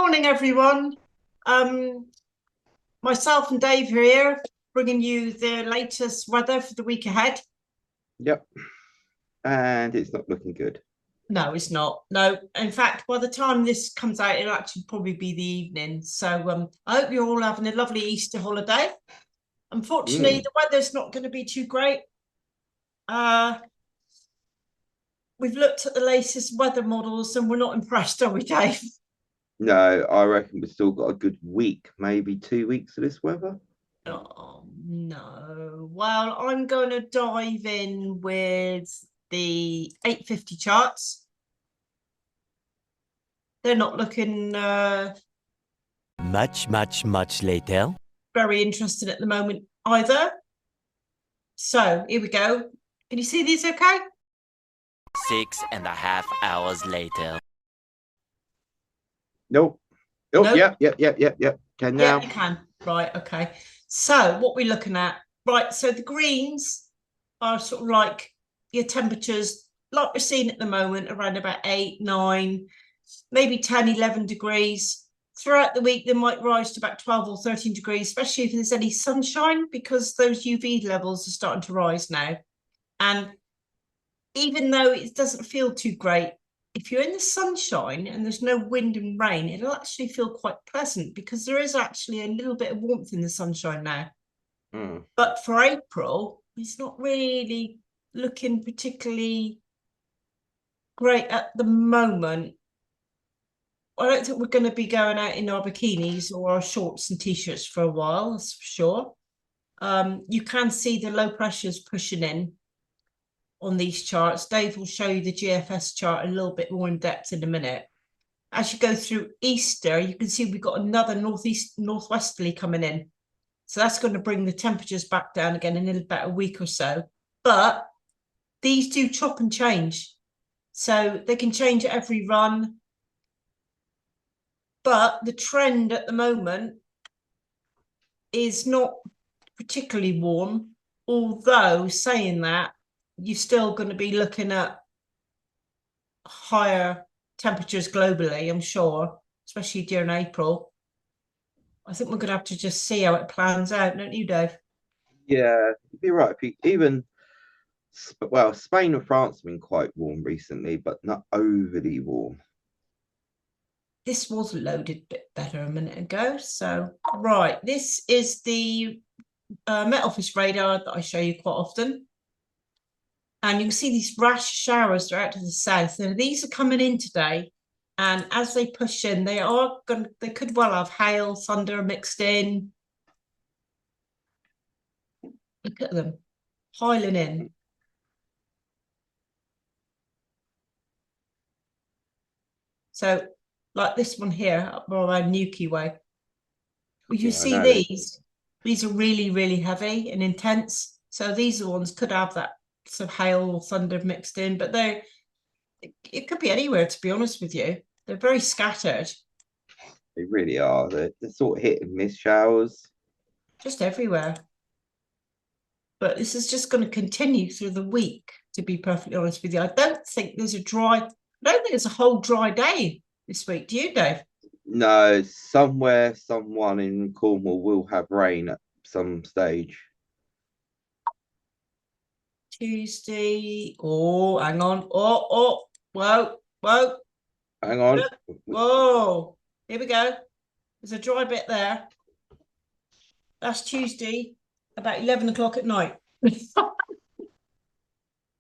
morning, everyone. Um, Myself and Dave are here, bringing you the latest weather for the week ahead. Yep. And it's not looking good. No, it's not. No, in fact, by the time this comes out, it'll actually probably be the evening. So I hope you're all having a lovely Easter holiday. Unfortunately, Mm. the weather's not going to be too great. Uh, we've looked at the latest weather models and we're not impressed, are we, Dave? No, I reckon we've still got a good week, maybe 2 weeks of this weather. Oh, no. Well, I'm going to dive in with the 850 charts. They're not looking Much later. very interested at the moment either. So here we go. Can you see these okay? 6.5 hours later. Nope. Oh, No? yep. Can Yeah, now. you can. Right, okay. So what we're looking at, right, so the greens are sort of like your temperatures, like we're seeing at the moment, around about 8, 9, maybe 10, 11 degrees. Throughout the week, they might rise to about 12 or 13 degrees, especially if there's any sunshine, because those UV levels are starting to rise now. And even though it doesn't feel too great, if you're in the sunshine and there's no wind and rain, it'll actually feel quite pleasant because there is actually a little bit of warmth in the sunshine now. Mm. But for April, it's not really looking particularly great at the moment. I don't think we're going to be going out in our bikinis or our shorts and t-shirts for a while, that's for sure. You can see the low pressures pushing in on these charts. Dave will show you the GFS chart a little bit more in depth in a minute. As you go through Easter, you can see we've got another northwesterly coming in. So that's going to bring the temperatures back down again in about a week or so. But these do chop and change. So they can change at every run. But the trend at the moment is not particularly warm. Although saying that, you're still going to be looking at higher temperatures globally, I'm sure, especially during April. I think we're going to have to just see how it plans out, don't you, Dave? Yeah, you'd be right. Even, well, Spain and France have been quite warm recently, but not overly warm. This was loaded a bit better a minute ago. So, right, this is the Met Office radar that I show you quite often. And you can see these rash showers that are out to the south. And these are coming in today. And as they push in, they could well have hail, thunder mixed in. Look at them piling in. So, like this one here, up around Newquay Way. Well, you Yeah, I see know that. these are really, really heavy and intense. So these are the ones could have that sort of hail or thunder mixed in, but it could be anywhere, to be honest with you. They're very scattered, They really are. They're sort of hit and miss showers. just everywhere. But this is just going to continue through the week, to be perfectly honest with you. I don't think there's a whole dry day this week. Do you, Dave? No, somewhere, someone in Cornwall will have rain at some stage. Tuesday. Oh, hang on. Whoa, whoa, Hang on. whoa. Here we go. There's a dry bit there. That's Tuesday, about 11 o'clock at night.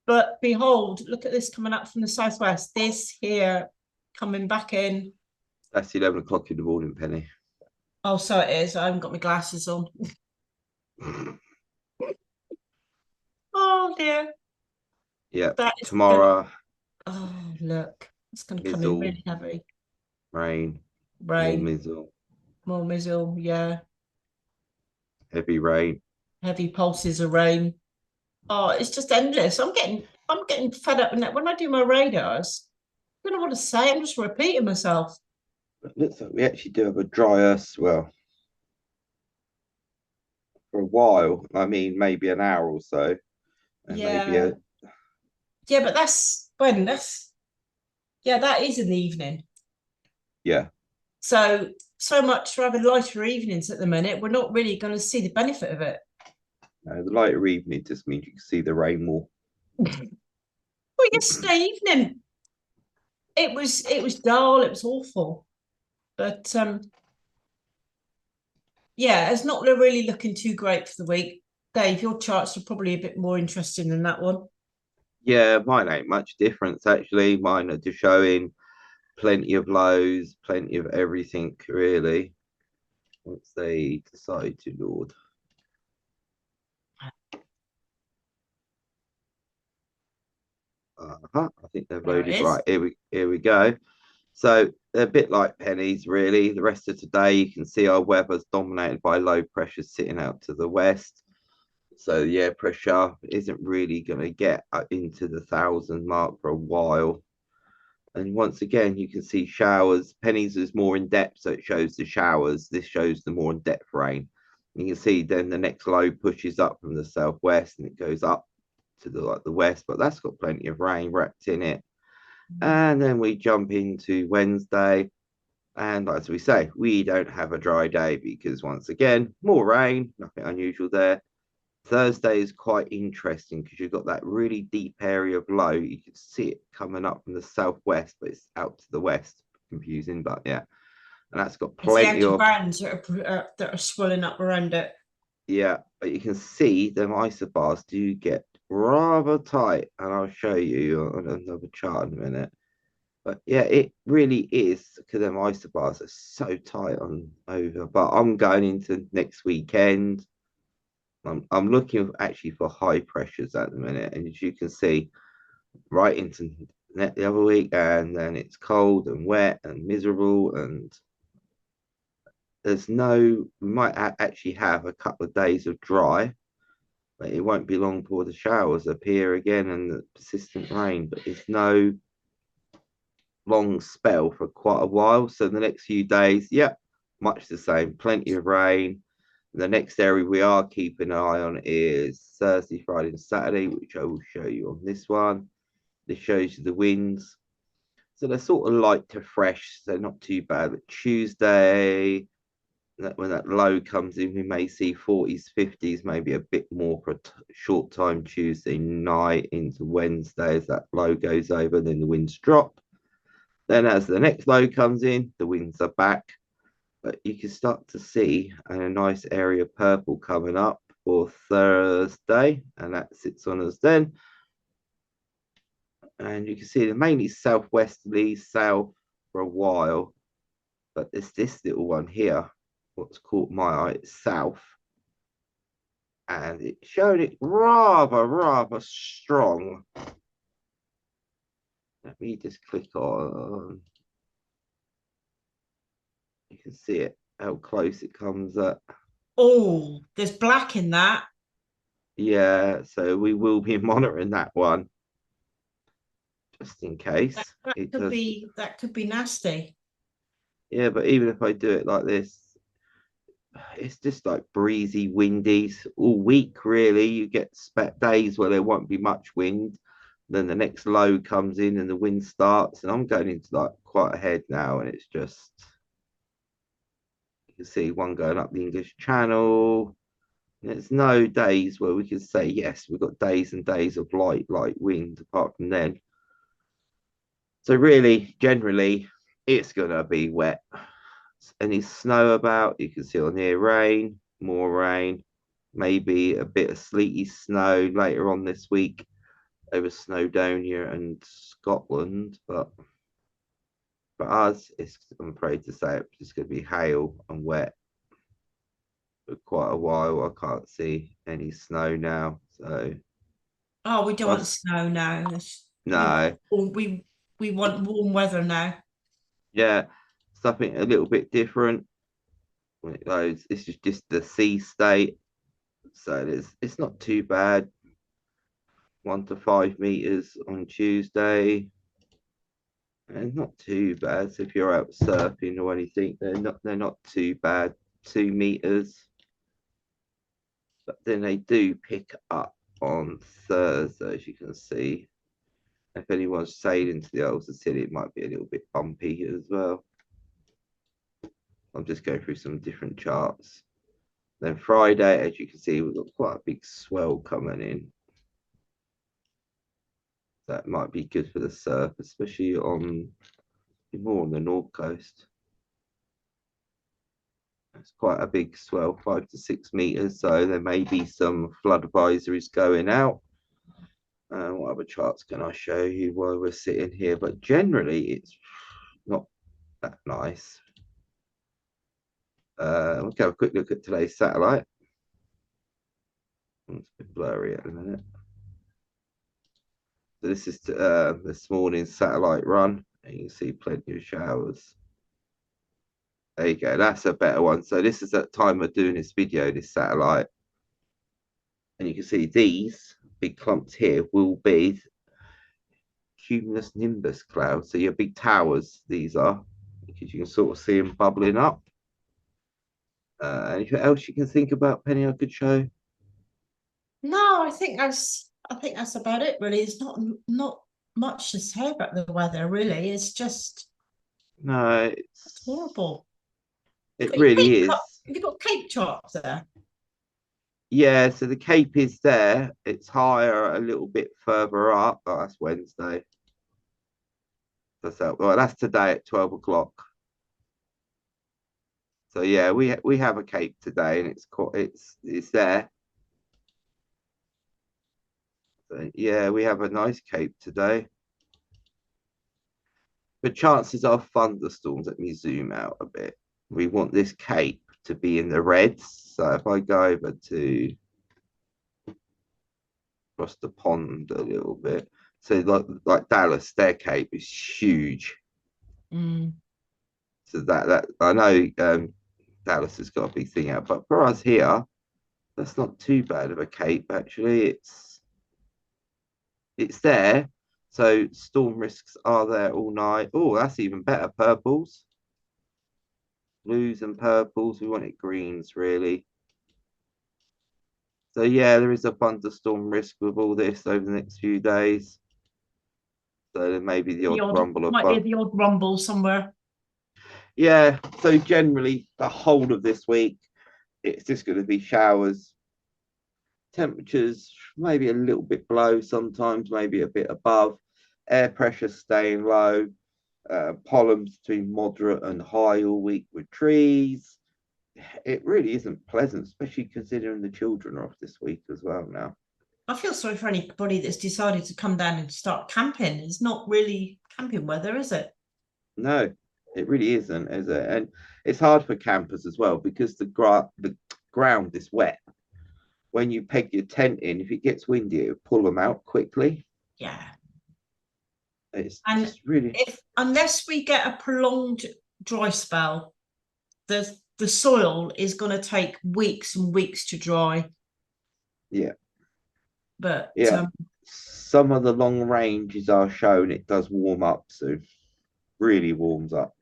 But behold, look at this coming up from the southwest. This here coming back in. That's 11 o'clock in the morning, Penny. Oh, so it is. I haven't got my glasses on. Oh dear. Yeah, That is gonna, tomorrow, oh look. It's gonna come in mizzle, really heavy. rain, more Rain, mizzle, more mizzle, yeah. heavy rain. Heavy pulses of rain. Oh, it's just endless. I'm getting fed up with that. When I do my radars, I don't know what to say. I'm just repeating myself. It looks like we actually do have a dry earth well for a while. I mean, maybe an hour or so, and maybe Yeah. a Yeah, but that's when that's yeah, that is in the evening. yeah. So much for having lighter evenings at the minute. We're not really going to see the benefit of it. The lighter evening just means you can see the rain more. Well, yesterday evening, it was dull. It was awful, but yeah, it's not really looking too great for the week. Dave, your charts are probably a bit more interesting than that one. Yeah, mine ain't much difference actually. Mine are just showing plenty of lows, plenty of everything really. Once they decide to load. I think they've There it loaded. is. Right, here we go. So they're a bit like pennies, really. The rest of today, you can see our weather's dominated by low pressure sitting out to the west. So the air pressure isn't really going to get up into the 1,000 mark for a while. And once again, you can see showers. Pennies is more in depth, so it shows the showers. This shows the more in depth rain. You can see then the next low pushes up from the southwest and it goes up to the west, but that's got plenty of rain wrapped in it. And then we jump into Wednesday. And as we say, we don't have a dry day because once again, more rain, nothing unusual there. Thursday is quite interesting because you've got that really deep area of low. You can see it coming up from the southwest, but it's out to the west. Confusing, but yeah. And that's got It's the plenty of, anti-bands that are swelling up around it. yeah, but you can see them isobars do get rather tight. And I'll show you on another chart in a minute. But yeah, it really is because them isobars are so tight on over. But I'm going into next weekend. I'm looking actually for high pressures at the minute, and as you can see, right into the other week, and then it's cold and wet and miserable, and there's no. We might actually have a couple of days of dry, but it won't be long before the showers appear again and the persistent rain. But it's no long spell for quite a while. So the next few days, yeah, much the same, plenty of rain. The next area we are keeping an eye on is Thursday, Friday, and Saturday, which I will show you on this one. This shows you the winds. So they're sort of light to fresh, so not too bad. But Tuesday, when that low comes in, we may see 40s, 50s, maybe a bit more for a short time Tuesday night into Wednesday as that low goes over, then the winds drop. Then as the next low comes in, the winds are back. But you can start to see a nice area of purple coming up for Thursday, and that sits on us then. And you can see the mainly southwesterly south for a while, but there's this little one here, what's caught my eye, it's south. And it showed it rather strong. Let me just click on. You can see it, how close it comes up. Oh, there's black in that. Yeah, so we will be monitoring that one just in case That it could does. be nasty. Yeah, but even if I do it like this, it's just like breezy, windy all week. Really, you get days where there won't be much wind. Then the next low comes in and the wind starts, and I'm going into like quite ahead now, and it's just you can see one going up the English Channel. There's no days where we can say yes, we've got days and days of light wind apart from then. So really, generally, it's gonna be wet. Any snow about, you can see on here, rain, more rain, maybe a bit of sleety snow later on this week over Snowdonia and Scotland. But for us, it's, I'm afraid to say, it's just going to be hail and wet for quite a while. I can't see any snow now. So, Oh, we don't want us, snow now. no, We want warm weather now. yeah, something a little bit different when it goes. This is just the sea state. So it's not too bad. 1 to 5 meters on Tuesday. And not too bad. So if you're out surfing or anything, they're not too bad. 2 meters. But then they do pick up on Thursday, as you can see. If anyone's sailing to the Ulster City, it might be a little bit bumpy as well. I'm just going through some different charts. Then Friday, as you can see, we've got quite a big swell coming in. That might be good for the surf, especially more on the north coast. It's quite a big swell, 5 to 6 meters. So there may be some flood advisories going out. What other charts can I show you while we're sitting here? But generally, it's not that nice. We'll have a quick look at today's satellite. It's a bit blurry at the minute. So this is this morning's satellite run, and you can see plenty of showers. There you go. That's a better one. So this is at the time of doing this video, this satellite, and you can see these big clumps here will be cumulus nimbus clouds. So your big towers, these are, because you can sort of see them bubbling up. Anything else you can think about, Penny? I could show. No, I think that's about it. Really, it's not much to say about the weather. Really, it's just No, it's horrible. It really is. Have you got Cape charts there? Yeah, so the Cape is there. It's higher a little bit further up. Oh, that's Wednesday. That's today at 12 o'clock. So yeah, we have a Cape today, and it's there. So, yeah, we have a nice Cape today. But chances are thunderstorms. Let me zoom out a bit. We want this Cape to be in the reds. So if I go over to across the pond a little bit, so like Dallas, their Cape is huge. So that I know Dallas has got a big thing out, but for us here, that's not too bad of a Cape actually. It's there. So storm risks are there all night. Oh, that's even better. Purples, blues and purples. We want it greens really. So yeah, there is a thunderstorm risk with all this over the next few days. So there may be the odd rumble of might be the odd rumble somewhere. Yeah, so generally the whole of this week, it's just going to be showers. Temperatures maybe a little bit below sometimes, maybe a bit above. Air pressure staying low. Pollen's between moderate and high all week with trees. It really isn't pleasant, especially considering the children are off this week as well now. I feel sorry for anybody that's decided to come down and start camping. It's not really camping weather, is it? No, it really isn't, is it? And it's hard for campers as well because the ground is wet. When you peg your tent in, if it gets windy, it'll pull them out quickly. Yeah. It's just really unless we get a prolonged dry spell, the soil is going to take weeks and weeks to dry. Yeah. But yeah, some of the long ranges are shown it does warm up soon. Really warms up.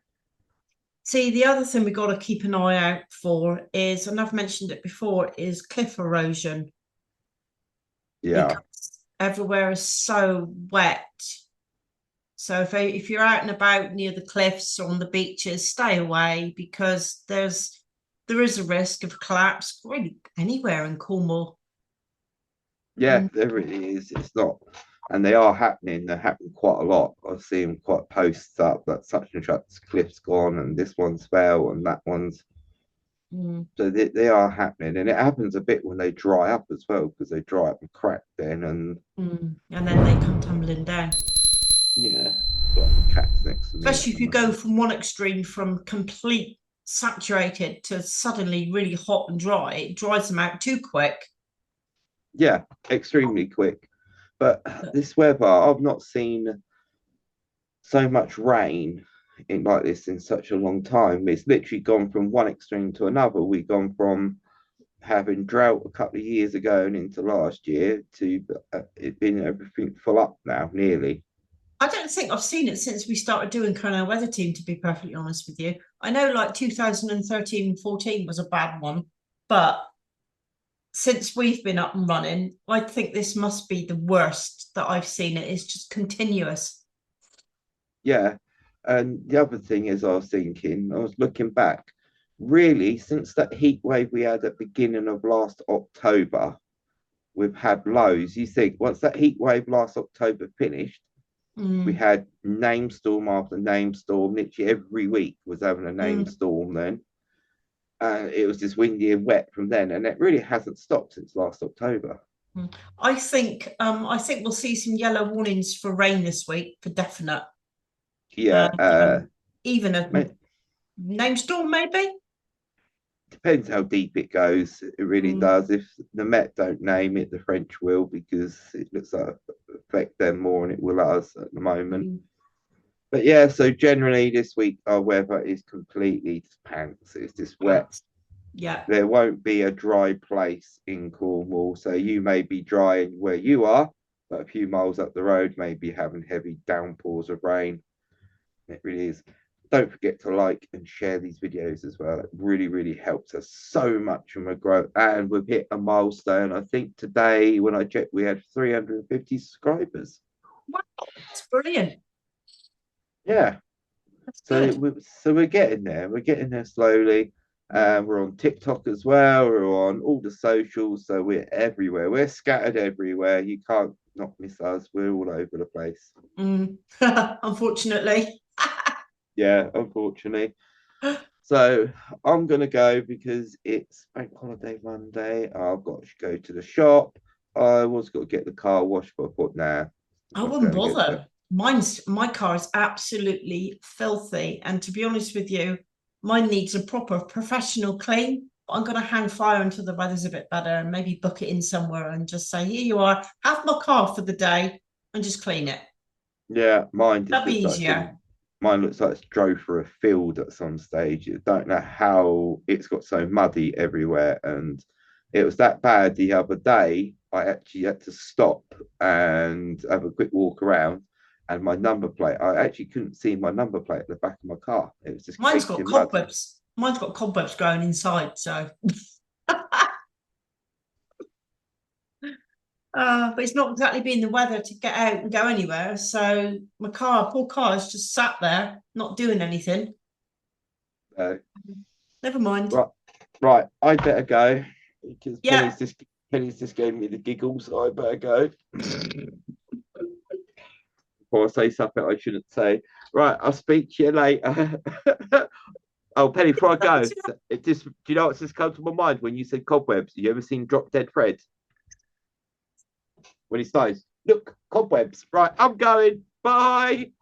See, the other thing we've got to keep an eye out for is, and I've mentioned it before, is cliff erosion. Yeah. Because everywhere is so wet. So if you're out and about near the cliffs or on the beaches, stay away because there is a risk of collapse really anywhere in Cornwall. Yeah, there really is. It's not, and they are happening. They're happening quite a lot. I've seen quite posts up that such and such cliff's gone, and this one's fell, and that one's. So they are happening, and it happens a bit when they dry up as well, because they dry up and crack then, and then they come tumbling down. Yeah, got the cats next to me. Especially if you go from one extreme, from complete saturated to suddenly really hot and dry, it dries them out too quick. Yeah, extremely quick. But this weather, I've not seen so much rain in like this in such a long time. It's literally gone from one extreme to another. We've gone from having drought a couple of years ago and into last year to it being everything full up now, nearly. I don't think I've seen it since we started doing Kernow Weather Team, to be perfectly honest with you. I know like 2013-14 was a bad one, but since we've been up and running, I think this must be the worst that I've seen. It is just continuous. Yeah. And the other thing is I was looking back, really, since that heat wave we had at the beginning of last October, we've had lows. You think once that heat wave last October finished, we Mm, had name storm after name storm. Literally every week was having a name mm, storm then. And it was just windy and wet from then. And it really hasn't stopped since last October. mm. I think we'll see some yellow warnings for rain this week for definite. Yeah, And even a name storm, maybe. depends how deep it goes. It really Mm, does. If the Met don't name it, the French will, because it looks like it affect them more than it will us at the moment. mm. But yeah, so generally this week our weather is completely pants. It's just wet. Yeah. There won't be a dry place in Cornwall. So you may be dry where you are, but a few miles up the road may be having heavy downpours of rain. It really is. Don't forget to like and share these videos as well. It really, really helps us so much in our growth. And we've hit a milestone. I think today, when I checked, we had 350 subscribers. Wow, that's brilliant. Yeah. That's So good. we're getting there. We're getting there slowly. We're on TikTok as well. We're on all the socials. So we're everywhere. We're scattered everywhere. You can't not miss us. We're all over the place. Mm. Unfortunately. Yeah, unfortunately. So I'm gonna go because it's Bank Holiday Monday. I've got to go to the shop. I was got to get the car washed, but I thought, nah, I not wouldn't going to get to. bother. My car is absolutely filthy. And to be honest with you, mine needs a proper professional clean. I'm going to hang fire until the weather's a bit better and maybe book it in somewhere and just say, here you are, have my car for the day and just clean it. Yeah, mine just That'd be looks like it's easier. been. Mine looks like it's drove through a field at some stage. You don't know how it's got so muddy everywhere, and it was that bad the other day. I actually had to stop and have a quick walk around, and my number plate. I actually couldn't see my number plate at the back of my car. It was just Mine's caked got in mud. cobwebs. Mine's got cobwebs growing inside. So, but it's not exactly been the weather to get out and go anywhere. So my car, poor car, is just sat there, not doing anything. Uh, Never mind. right, right. I better go because Yeah. Penny's just gave me the giggles. So I better go. Before I say something I shouldn't say. Right, I'll speak to you later. Oh, Penny, before I go, it just do you know what's just come to my mind when you said cobwebs? Have you ever seen Drop Dead Fred? When he starts, look, cobwebs. Right, I'm going. Bye.